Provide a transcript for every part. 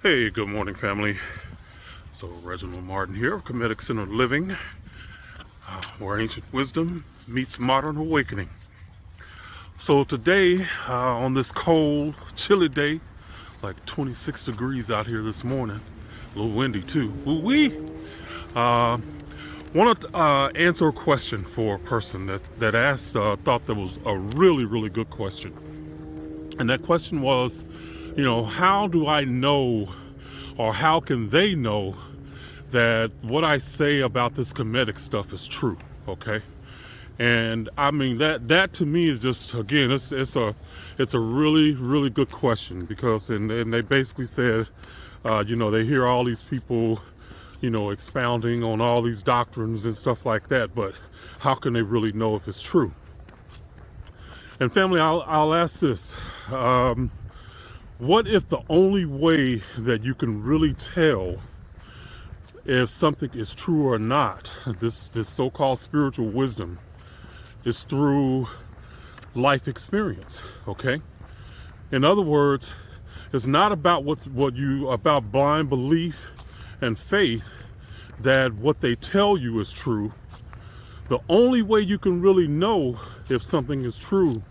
Hey, good morning, family. So, Reginald Martin here of Kemetic Centered Living, where ancient wisdom meets modern awakening. So, today, on this cold, chilly day, like 26 degrees out here this morning, a little windy too. Woo-wee! Want to answer a question for a person that asked, thought that was a really, really good question. And that question was, how do I know, or how can they know that what I say about this Kemetic stuff is true? Okay, and I mean that to me is just, again, it's a really, really good question, because and they basically said, they hear all these people, expounding on all these doctrines and stuff like that, but how can they really know if it's true? And family, I'll ask this. What if the only way that you can really tell if something is true or not, this so-called spiritual wisdom, is through life experience? Okay? In other words, it's not about about blind belief and faith, that what they tell you is true. The only way you can really know if something is true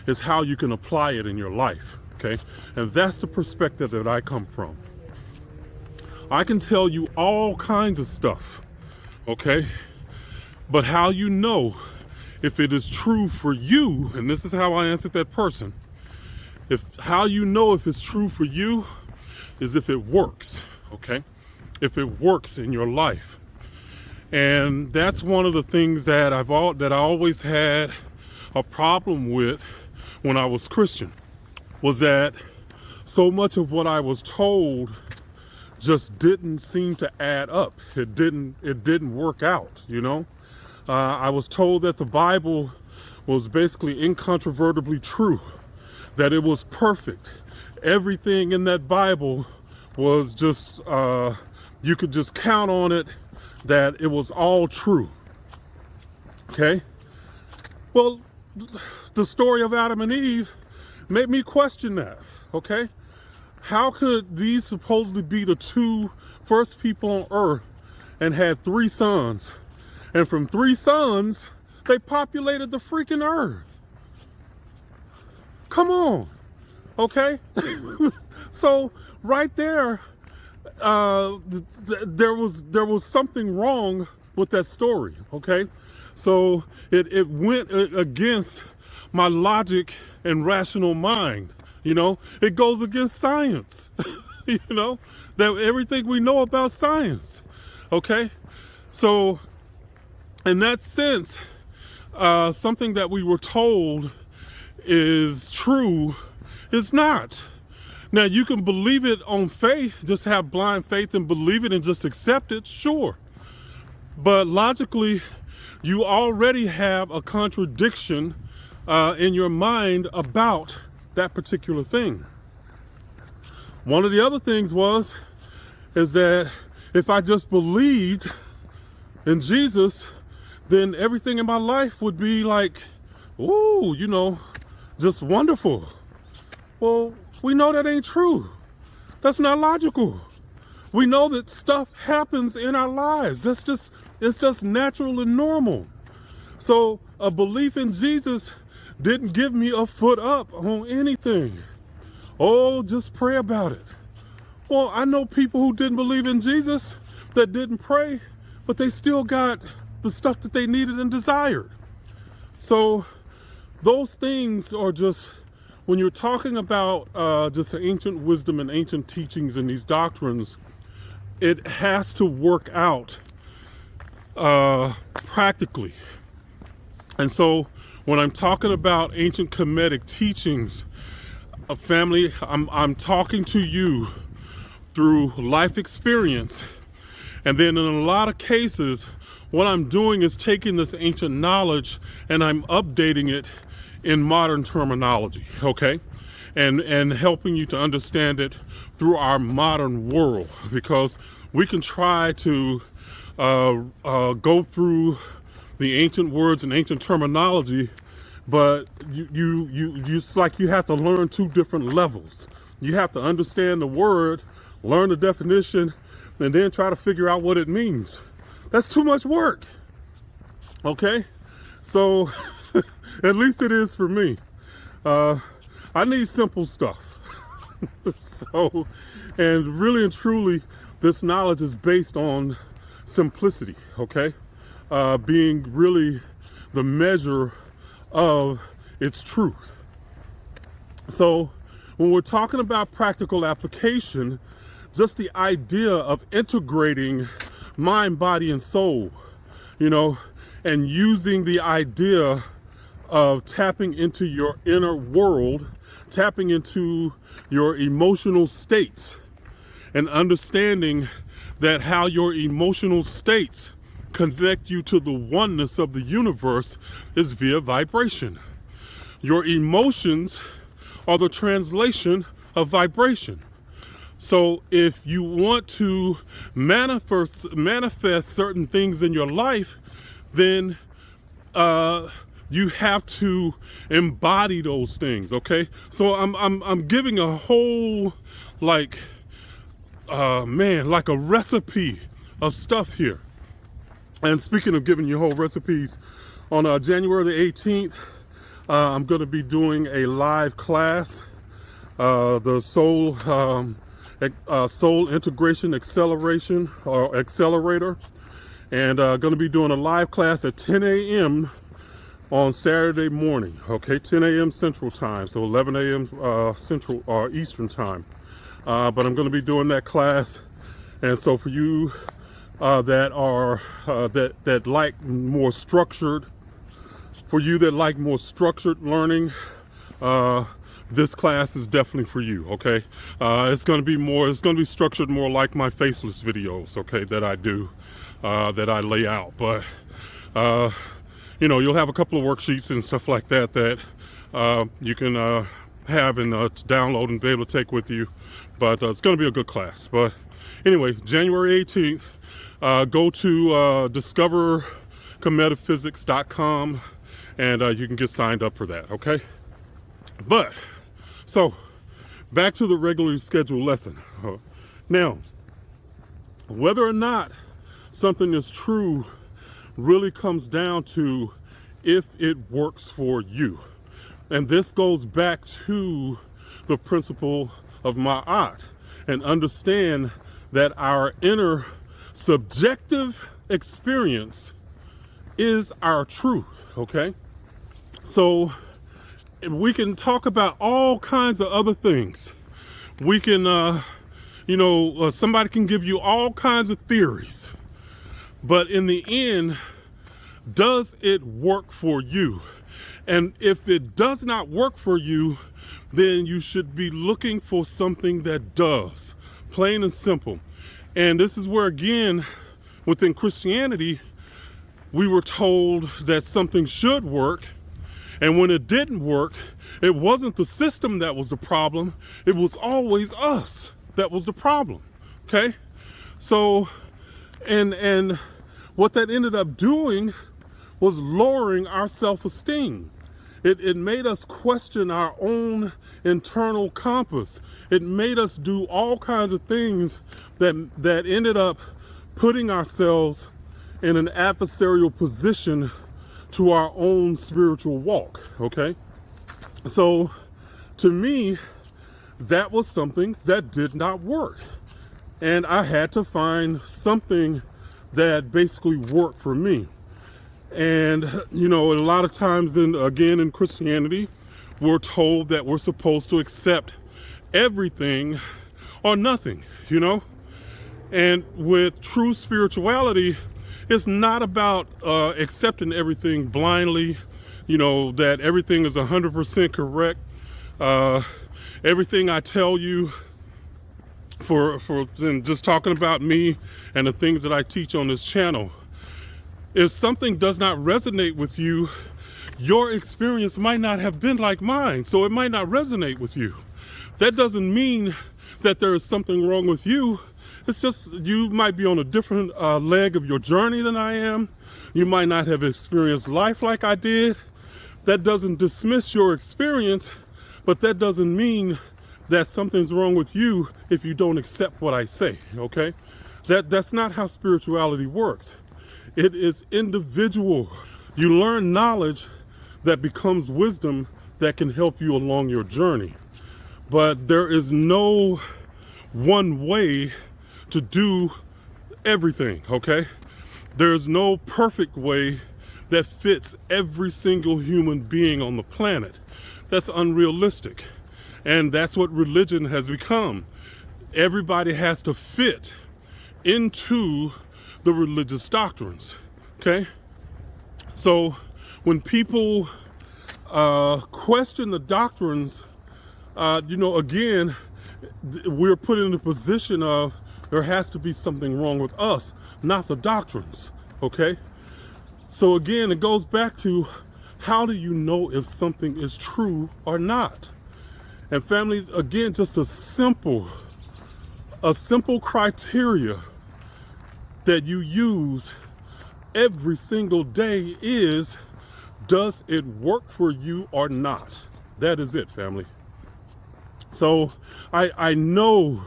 is how you can apply it in your life. Okay? And that's the perspective that I come from. I can tell you all kinds of stuff, okay? But how you know if it is true for you, and this is how I answered that person, how you know if it's true for you is if it works, okay? If it works in your life. And that's one of the things that I always had a problem with when I was Christian, was that so much of what I was told just didn't seem to add up. It didn't work out, I was told that the Bible was basically incontrovertibly true, that it was perfect. Everything in that Bible was just, you could just count on it, that it was all true. Okay? Well, the story of Adam and Eve made me question that, okay? How could these supposedly be the two first people on earth and had 3 sons? And from 3 sons, they populated the freaking earth. Come on, okay? So right there, there was something wrong with that story, okay? So it went against my logic and rational mind. It goes against science. That everything we know about science. Okay, so in that sense, something that we were told is true is not. Now, you can believe it on faith, just have blind faith and believe it and just accept it, sure. But logically, you already have a contradiction in your mind about that particular thing. One of the other things is that if I just believed in Jesus, then everything in my life would be like, ooh, just wonderful. Well, we know that ain't true. That's not logical. We know that stuff happens in our lives. It's just natural and normal. So a belief in Jesus didn't give me a foot up on anything. Oh, just pray about it. Well, I know people who didn't believe in Jesus that didn't pray, but they still got the stuff that they needed and desired. So those things are just, when you're talking about just ancient wisdom and ancient teachings and these doctrines, it has to work out practically. And so when I'm talking about ancient Kemetic teachings, family, I'm talking to you through life experience. And then in a lot of cases, what I'm doing is taking this ancient knowledge and I'm updating it in modern terminology, okay? And helping you to understand it through our modern world, because we can try to go through the ancient words and ancient terminology, but it's like you have to learn 2 different levels. You have to understand the word learn the definition, and then try to figure out what it means. That's too much work. Okay? So, at least it is for me. I need simple stuff. So, and really and truly, this knowledge is based on simplicity, okay? Being really the measure of its truth. So, when we're talking about practical application, just the idea of integrating mind, body, and soul, you know, and using the idea of tapping into your inner world, tapping into your emotional states, and understanding that how your emotional states connect you to the oneness of the universe is via vibration. Your emotions are the translation of vibration. So if you want to manifest certain things in your life, then you have to embody those things, okay? So I'm giving a whole like a recipe of stuff here. And speaking of giving you whole recipes, on January the 18th, I'm going to be doing a live class, the Soul Integration Acceleration or Accelerator, and going to be doing a live class at 10 a.m. on Saturday morning. Okay, 10 a.m. Central Time, so 11 a.m. Central or Eastern Time. But I'm going to be doing that class, and so for you that are that like more structured, learning, this class is definitely for you. Okay, it's going to be structured more like my faceless videos, okay, that I do, that I lay out. But you know, you'll have a couple of worksheets and stuff like that you can have and download and be able to take with you. But it's going to be a good class. But anyway, January 18th, go to discoverkemetaphysics.com and you can get signed up for that, okay? But, so, back to the regularly scheduled lesson. Now, whether or not something is true really comes down to if it works for you. And this goes back to the principle of Ma'at, and understand that our inner subjective experience is our truth, okay? So we can talk about all kinds of other things. We can, somebody can give you all kinds of theories, but in the end, does it work for you? And if it does not work for you, then you should be looking for something that does, plain and simple. And this is where, again, within Christianity, we were told that something should work, and when it didn't work, it wasn't the system that was the problem, it was always us that was the problem, okay? So, and what that ended up doing was lowering our self-esteem. It made us question our own internal compass. It made us do all kinds of things that ended up putting ourselves in an adversarial position to our own spiritual walk, okay? So, to me, that was something that did not work. And I had to find something that basically worked for me. And, you know, a lot of times in Christianity, we're told that we're supposed to accept everything or nothing, you know? And with true spirituality, it's not about accepting everything blindly, you know, that everything is 100% correct. Everything I tell you, for just talking about me and the things that I teach on this channel, if something does not resonate with you, your experience might not have been like mine, so it might not resonate with you. That doesn't mean that there is something wrong with you. It's just you might be on a different leg of your journey than I am. You might not have experienced life like I did. That doesn't dismiss your experience, but that doesn't mean that something's wrong with you if you don't accept what I say, okay? That's not how spirituality works. It is individual. You learn knowledge that becomes wisdom that can help you along your journey. But there is no one way to do everything, okay? There's no perfect way that fits every single human being on the planet. That's unrealistic. And that's what religion has become. Everybody has to fit into the religious doctrines, okay? So when people question the doctrines, again, we're put in a position of there has to be something wrong with us, not the doctrines, okay? So again, it goes back to, how do you know if something is true or not? And family, again, just a simple criteria that you use every single day is, does it work for you or not? That is it, family. So I know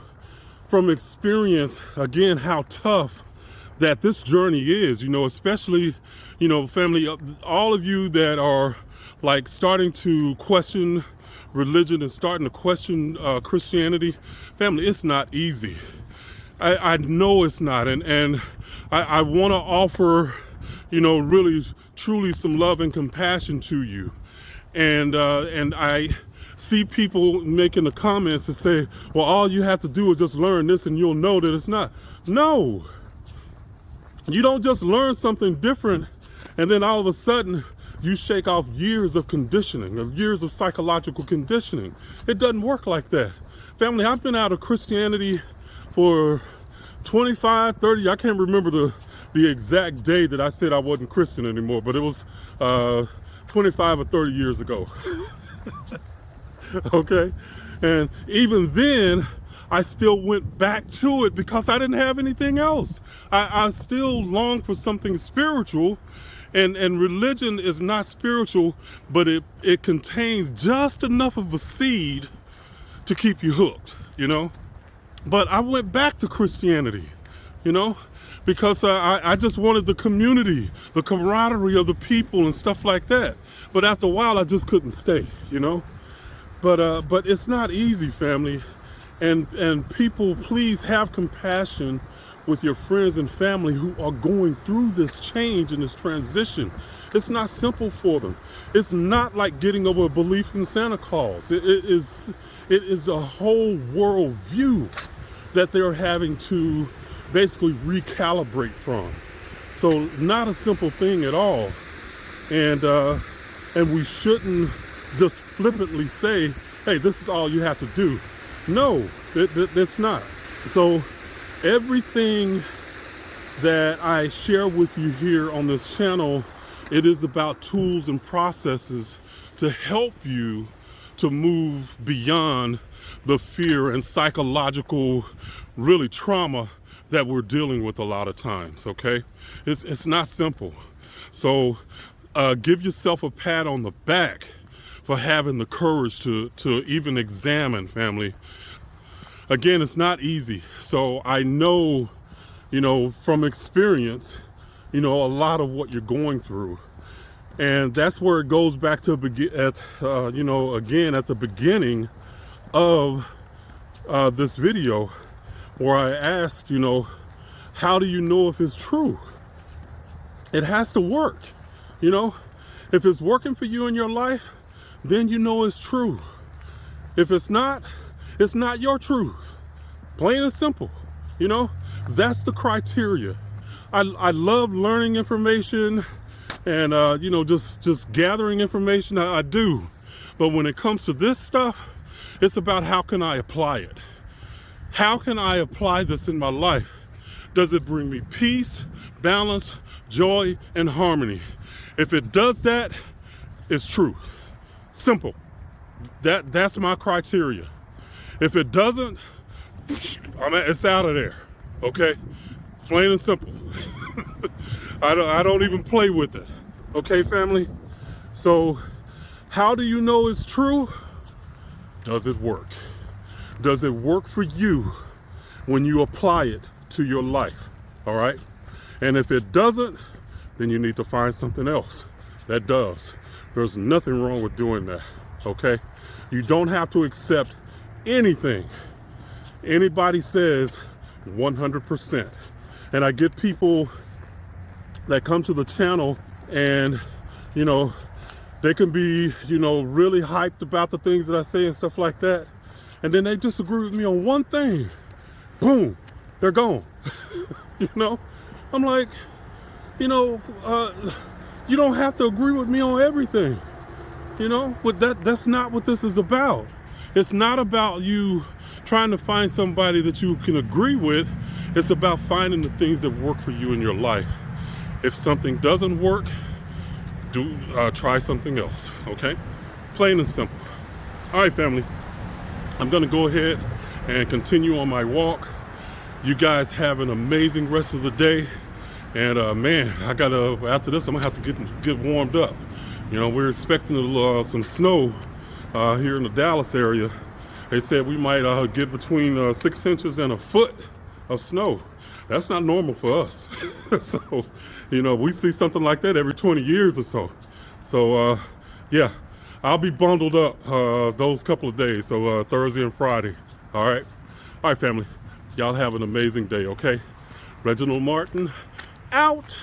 from experience, again, how tough that this journey is, especially, family, all of you that are like starting to question religion and starting to question Christianity, family, it's not easy. I know it's not. And I want to offer, really, truly some love and compassion to you. And I see people making the comments to say, well, all you have to do is just learn this and you'll know that it's not. No, you don't just learn something different and then all of a sudden you shake off years of conditioning, of years of psychological conditioning. It doesn't work like that. Family, I've been out of Christianity for 25, 30, I can't remember the exact day that I said I wasn't Christian anymore, but it was 25 or 30 years ago. Okay? And even then, I still went back to it because I didn't have anything else. I still long for something spiritual, and religion is not spiritual, but it contains just enough of a seed to keep you hooked, But I went back to Christianity, because I just wanted the community, the camaraderie of the people and stuff like that. But after a while, I just couldn't stay, But it's not easy, family. And people, please have compassion with your friends and family who are going through this change and this transition. It's not simple for them. It's not like getting over a belief in Santa Claus. It is a whole world view that they're having to basically recalibrate from. So not a simple thing at all. And we shouldn't just flippantly say, hey, this is all you have to do. No, it's not. So everything that I share with you here on this channel, it is about tools and processes to help you to move beyond the fear and psychological, really, trauma that we're dealing with a lot of times, okay? It's not simple. So give yourself a pat on the back for having the courage to even examine, family. Again, it's not easy. So I know, from experience, a lot of what you're going through. And that's where it goes back to again, at the beginning of this video, where I asked, how do you know if it's true? It has to work, If it's working for you in your life, then it's true. If it's not your truth. Plain and simple, That's the criteria. I love learning information and, just gathering information. I do. But when it comes to this stuff, it's about how can I apply it? How can I apply this in my life? Does it bring me peace, balance, joy, and harmony? If it does that, it's truth. Simple. That's my criteria. If it doesn't, it's out of there. Okay? Plain and simple. I don't even play with it. Okay, family? So, how do you know it's true? Does it work? Does it work for you when you apply it to your life? All right. And if it doesn't, then you need to find something else that does. There's nothing wrong with doing that. Okay. You don't have to accept anything anybody says 100%. And I get people that come to the channel and, you know, they can be, you know, really hyped about the things that I say and stuff like that. And then they disagree with me on one thing. Boom, they're gone. You know, I'm like, you know, you don't have to agree with me on everything. You know, but that's not what this is about. It's not about you trying to find somebody that you can agree with. It's about finding the things that work for you in your life. If something doesn't work, try something else, okay? Plain and simple. All right, family. I'm gonna go ahead and continue on my walk. You guys have an amazing rest of the day. And man, after this, I'm gonna have to get warmed up. You know, we're expecting some snow here in the Dallas area. They said we might get between 6 inches and a foot of snow. That's not normal for us. So, you know, we see something like that every 20 years or so. So, yeah, I'll be bundled up those couple of days. So Thursday and Friday. All right. All right, family. Y'all have an amazing day, okay? Reginald Martin, out.